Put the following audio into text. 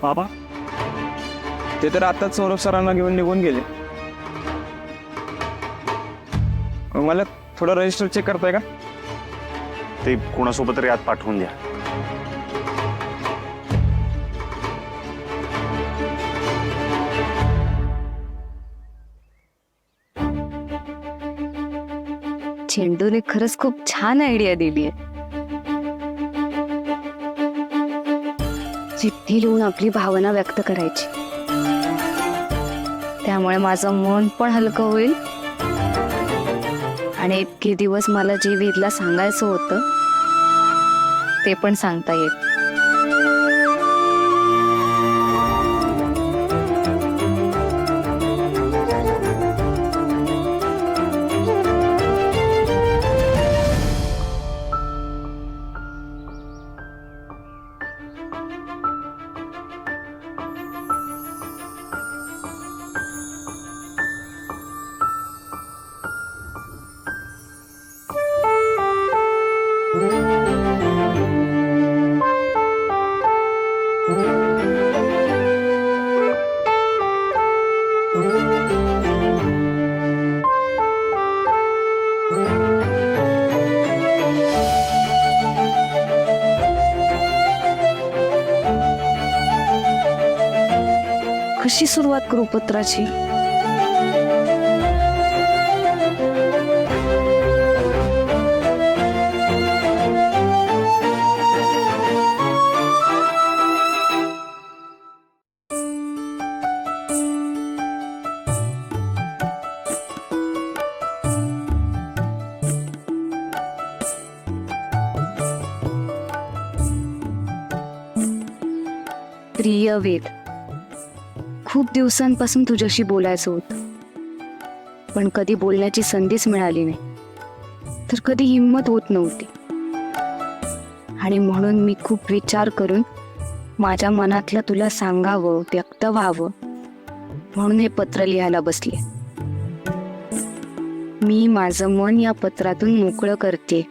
बाबा ते तर आताच सौरभ सरांना घेऊन निघून गेले. मला थोडं रजिस्टर चेक करताय का? ते कोणासोबत तरी आत पाठवून द्या. चेंडूने खरंच खूप छान आयडिया दिली आहे. चिठ्ठी लिहून आपली भावना व्यक्त करायची, त्यामुळे माझं मन पण हलकं होईल आणि इतके दिवस मला जे वेदला सांगायचं होतं ते पण सांगता येईल. कशी सुरुवात करू पत्राची? प्रिय वेद, खूप दिवसांपासून तुझ्याशी बोलायचं होतं, पण कधी बोलण्याची संधीच मिळाली नाही, तर कधी हिंमत होत नव्हती. आणि म्हणून मी खूप विचार करून माझ्या मनातलं तुला सांगावं, व्यक्त व्हावं म्हणून हे पत्र लिहायला बसले. मी माझं मन या पत्रातून मोकळं करते.